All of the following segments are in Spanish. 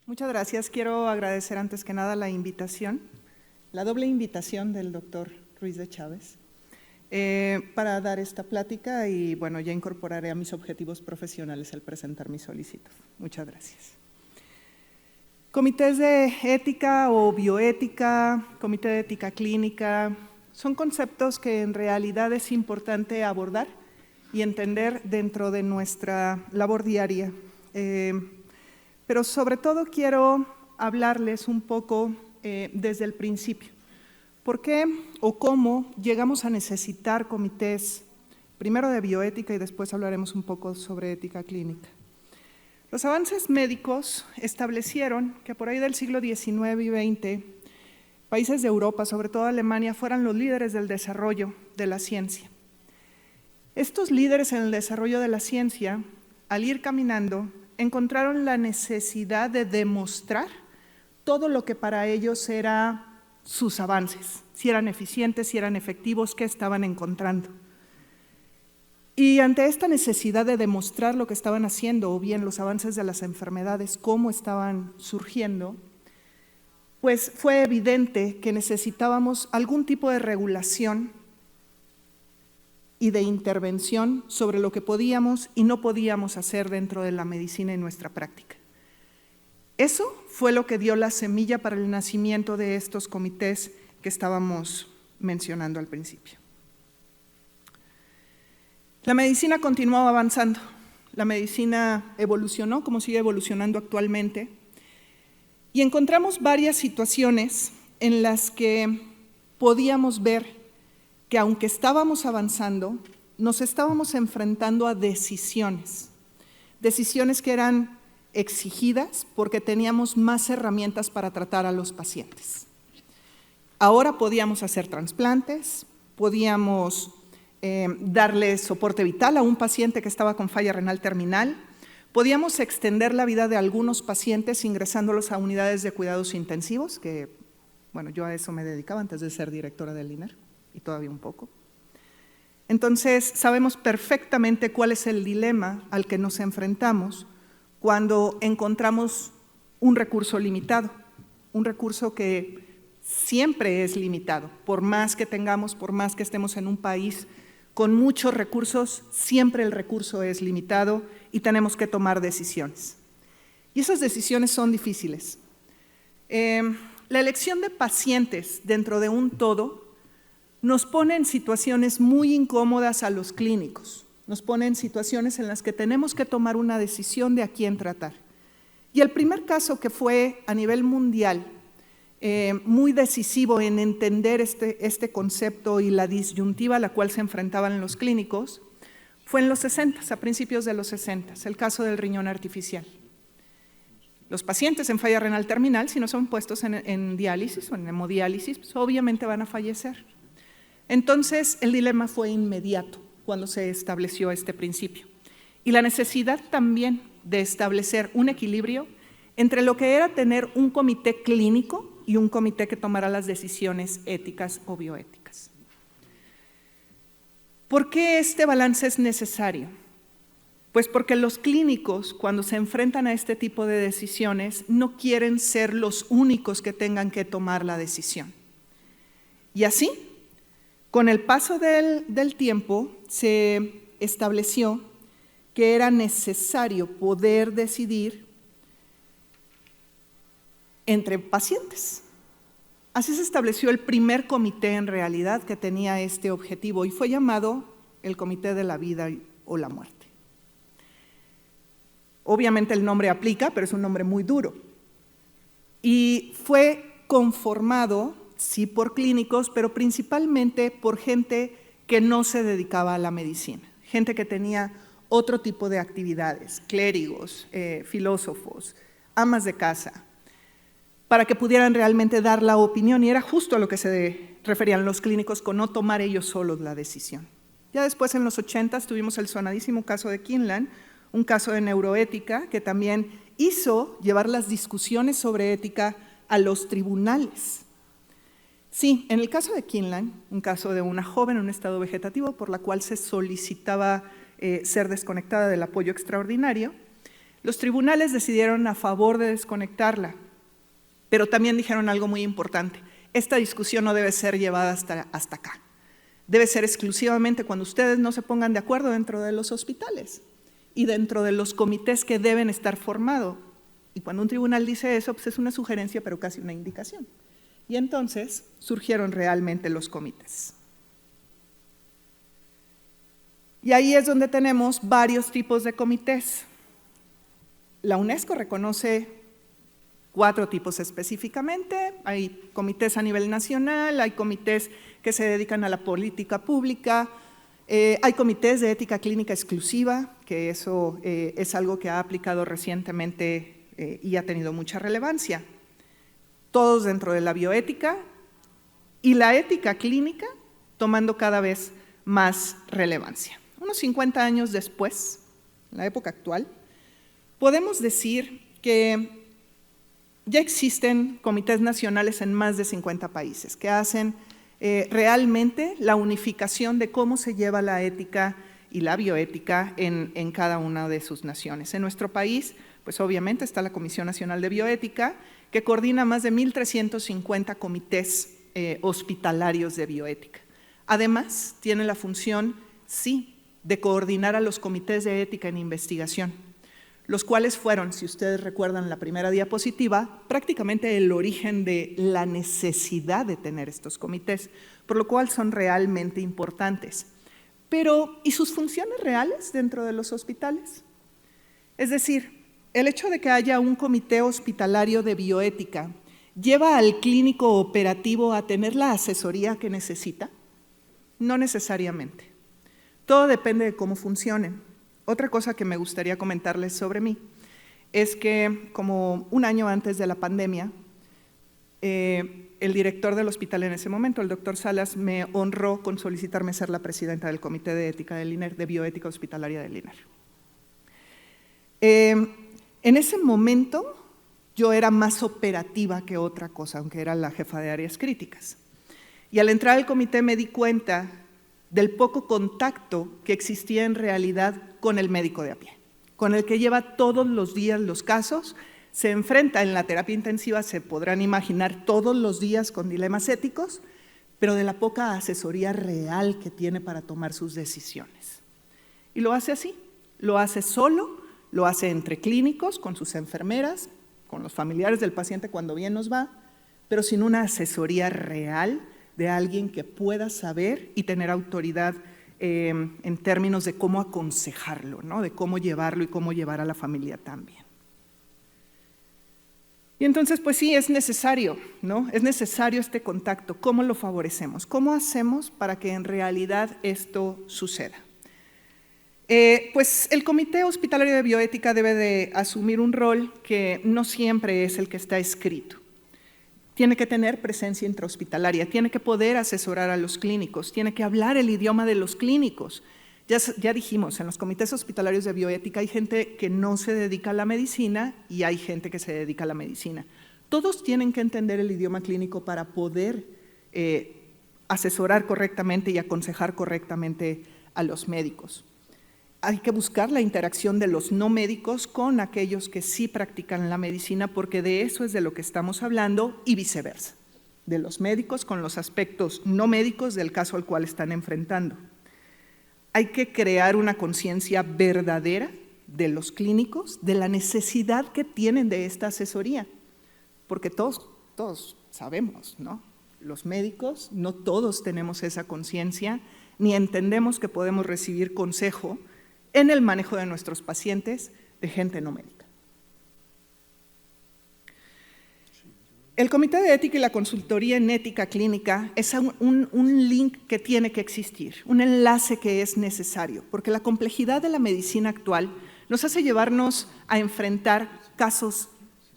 Muchas gracias. Quiero agradecer antes que nada la invitación, la doble invitación del doctor Ruiz de Chávez para dar esta plática y bueno, ya incorporaré a mis objetivos profesionales el presentar mi solicitud. Muchas gracias. Comités de ética o bioética, comité de ética clínica, son conceptos que en realidad es importante abordar y entender dentro de nuestra labor diaria. Pero sobre todo quiero hablarles un poco desde el principio. ¿Por qué o cómo llegamos a necesitar comités, primero de bioética y después hablaremos un poco sobre ética clínica? Los avances médicos establecieron que por ahí del siglo XIX y XX, países de Europa, sobre todo Alemania, fueran los líderes del desarrollo de la ciencia. Estos líderes en el desarrollo de la ciencia, al ir caminando, encontraron la necesidad de demostrar todo lo que para ellos era sus avances, si eran eficientes, si eran efectivos, qué estaban encontrando. Y ante esta necesidad de demostrar lo que estaban haciendo, o bien los avances de las enfermedades, cómo estaban surgiendo, pues fue evidente que necesitábamos algún tipo de regulación y de intervención sobre lo que podíamos y no podíamos hacer dentro de la medicina y nuestra práctica. Eso fue lo que dio la semilla para el nacimiento de estos comités que estábamos mencionando al principio. La medicina continuó avanzando, la medicina evolucionó como sigue evolucionando actualmente y encontramos varias situaciones en las que podíamos ver que aunque estábamos avanzando, nos estábamos enfrentando a decisiones que eran exigidas porque teníamos más herramientas para tratar a los pacientes. Ahora podíamos hacer trasplantes, podíamos darle soporte vital a un paciente que estaba con falla renal terminal, podíamos extender la vida de algunos pacientes ingresándolos a unidades de cuidados intensivos, que bueno, yo a eso me dedicaba antes de ser directora del INER, y todavía un poco. Entonces, sabemos perfectamente cuál es el dilema al que nos enfrentamos cuando encontramos un recurso limitado, un recurso que siempre es limitado, por más que tengamos, por más que estemos en un país con muchos recursos, siempre el recurso es limitado y tenemos que tomar decisiones. Y esas decisiones son difíciles. La elección de pacientes dentro de un todo nos pone en situaciones muy incómodas a los clínicos, nos pone en situaciones en las que tenemos que tomar una decisión de a quién tratar. Y el primer caso que fue a nivel mundial muy decisivo en entender este concepto y la disyuntiva a la cual se enfrentaban los clínicos fue en los 60, a principios de los 60, el caso del riñón artificial. Los pacientes en falla renal terminal, si no son puestos en diálisis o en hemodiálisis, pues obviamente van a fallecer. Entonces, el dilema fue inmediato cuando se estableció este principio. Y la necesidad también de establecer un equilibrio entre lo que era tener un comité clínico y un comité que tomara las decisiones éticas o bioéticas. ¿Por qué este balance es necesario? Pues porque los clínicos, cuando se enfrentan a este tipo de decisiones, no quieren ser los únicos que tengan que tomar la decisión. Y así, con el paso del tiempo, se estableció que era necesario poder decidir entre pacientes. Así se estableció el primer comité en realidad que tenía este objetivo y fue llamado el Comité de la Vida o la Muerte. Obviamente el nombre aplica, pero es un nombre muy duro. Y fue conformado, sí, por clínicos, pero principalmente por gente que no se dedicaba a la medicina, gente que tenía otro tipo de actividades, clérigos, filósofos, amas de casa, para que pudieran realmente dar la opinión, y era justo a lo que se referían los clínicos con no tomar ellos solos la decisión. Ya después, en los 80, tuvimos el sonadísimo caso de Kienle, un caso de neuroética que también hizo llevar las discusiones sobre ética a los tribunales. Sí, en el caso de Kienle, un caso de una joven en un estado vegetativo por la cual se solicitaba ser desconectada del apoyo extraordinario, Los tribunales decidieron a favor de desconectarla, pero también dijeron algo muy importante. Esta discusión no debe ser llevada hasta acá. Debe ser exclusivamente cuando ustedes no se pongan de acuerdo dentro de los hospitales y dentro de los comités que deben estar formados. Y cuando un tribunal dice eso, pues es una sugerencia, pero casi una indicación. Y entonces surgieron realmente los comités. Y ahí es donde tenemos varios tipos de comités. La UNESCO reconoce 4 tipos específicamente. Hay comités a nivel nacional, hay comités que se dedican a la política pública, hay comités de ética clínica exclusiva, que eso es algo que ha aplicado recientemente y ha tenido mucha relevancia. Todos dentro de la bioética y la ética clínica tomando cada vez más relevancia. Unos 50 años después, en la época actual, podemos decir que ya existen comités nacionales en más de 50 países que hacen realmente la unificación de cómo se lleva la ética y la bioética en cada una de sus naciones. En nuestro país, pues obviamente está la Comisión Nacional de Bioética, que coordina más de 1,350 comités hospitalarios de bioética. Además, tiene la función, sí, de coordinar a los comités de ética en investigación, los cuales fueron, si ustedes recuerdan la primera diapositiva, prácticamente el origen de la necesidad de tener estos comités, por lo cual son realmente importantes. Pero, ¿y sus funciones reales dentro de los hospitales? Es decir, el hecho de que haya un comité hospitalario de bioética ¿lleva al clínico operativo a tener la asesoría que necesita? No necesariamente. Todo depende de cómo funcionen. Otra cosa que me gustaría comentarles sobre mí es que, como un año antes de la pandemia, el director del hospital en ese momento, el doctor Salas, me honró con solicitarme ser la presidenta del Comité de Ética del INER, de Bioética Hospitalaria del INER. En ese momento yo era más operativa que otra cosa, aunque era la jefa de áreas críticas. Y al entrar al comité me di cuenta del poco contacto que existía en realidad con el médico de a pie, con el que lleva todos los días los casos, se enfrenta en la terapia intensiva, se podrán imaginar, todos los días con dilemas éticos, pero de la poca asesoría real que tiene para tomar sus decisiones. Y lo hace así, lo hace solo, lo hace entre clínicos, con sus enfermeras, con los familiares del paciente cuando bien nos va, pero sin una asesoría real de alguien que pueda saber y tener autoridad en términos de cómo aconsejarlo, ¿no? De cómo llevarlo y cómo llevar a la familia también. Y entonces, pues sí, es necesario, ¿no? Es necesario este contacto. ¿Cómo lo favorecemos? ¿Cómo hacemos para que en realidad esto suceda? Pues el Comité Hospitalario de Bioética debe de asumir un rol que no siempre es el que está escrito. Tiene que tener presencia intrahospitalaria, tiene que poder asesorar a los clínicos, tiene que hablar el idioma de los clínicos. Ya dijimos, en los comités hospitalarios de bioética hay gente que no se dedica a la medicina y hay gente que se dedica a la medicina. Todos tienen que entender el idioma clínico para poder asesorar correctamente y aconsejar correctamente a los médicos. Hay que buscar la interacción de los no médicos con aquellos que sí practican la medicina, porque de eso es de lo que estamos hablando, y viceversa, de los médicos con los aspectos no médicos del caso al cual están enfrentando. Hay que crear una conciencia verdadera de los clínicos, de la necesidad que tienen de esta asesoría, porque todos sabemos, ¿no? Los médicos no todos tenemos esa conciencia, ni entendemos que podemos recibir consejo en el manejo de nuestros pacientes de gente no médica. El Comité de Ética y la Consultoría en Ética Clínica es un link que tiene que existir, un enlace que es necesario, porque la complejidad de la medicina actual nos hace llevarnos a enfrentar casos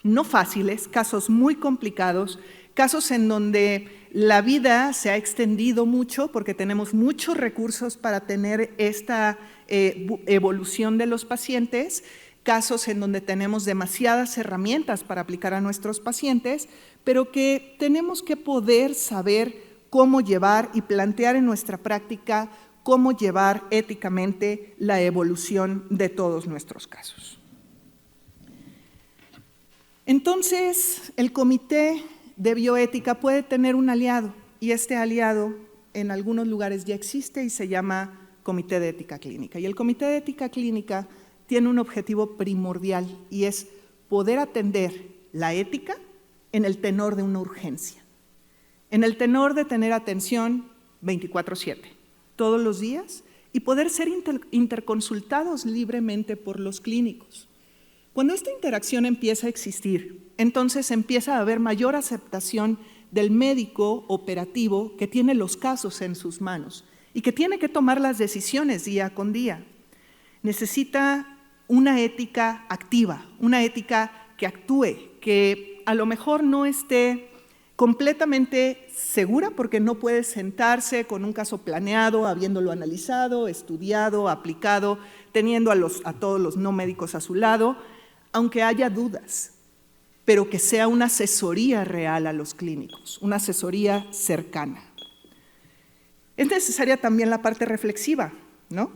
no fáciles, casos muy complicados, casos en donde la vida se ha extendido mucho porque tenemos muchos recursos para tener esta evolución de los pacientes, casos en donde tenemos demasiadas herramientas para aplicar a nuestros pacientes, pero que tenemos que poder saber cómo llevar y plantear en nuestra práctica cómo llevar éticamente la evolución de todos nuestros casos. Entonces, el Comité de Bioética puede tener un aliado, y este aliado en algunos lugares ya existe y se llama Comité de Ética Clínica. Y el Comité de Ética Clínica tiene un objetivo primordial y es poder atender la ética en el tenor de una urgencia, en el tenor de tener atención 24/7, todos los días, y poder ser interconsultados libremente por los clínicos. Cuando esta interacción empieza a existir, entonces empieza a haber mayor aceptación del médico operativo que tiene los casos en sus manos y que tiene que tomar las decisiones día con día. Necesita una ética activa, una ética que actúe, que a lo mejor no esté completamente segura porque no puede sentarse con un caso planeado, habiéndolo analizado, estudiado, aplicado, teniendo a todos los no médicos a su lado, aunque haya dudas, pero que sea una asesoría real a los clínicos, una asesoría cercana. Es necesaria también la parte reflexiva, ¿no?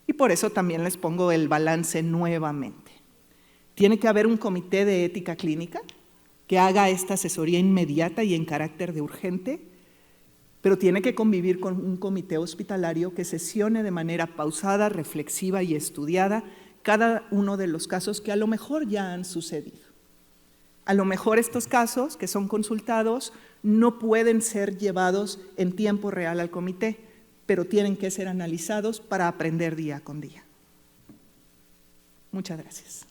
Y por eso también les pongo el balance nuevamente. Tiene que haber un comité de ética clínica que haga esta asesoría inmediata y en carácter de urgente, pero tiene que convivir con un comité hospitalario que sesione de manera pausada, reflexiva y estudiada cada uno de los casos que a lo mejor ya han sucedido. A lo mejor estos casos que son consultados no pueden ser llevados en tiempo real al comité, pero tienen que ser analizados para aprender día con día. Muchas gracias.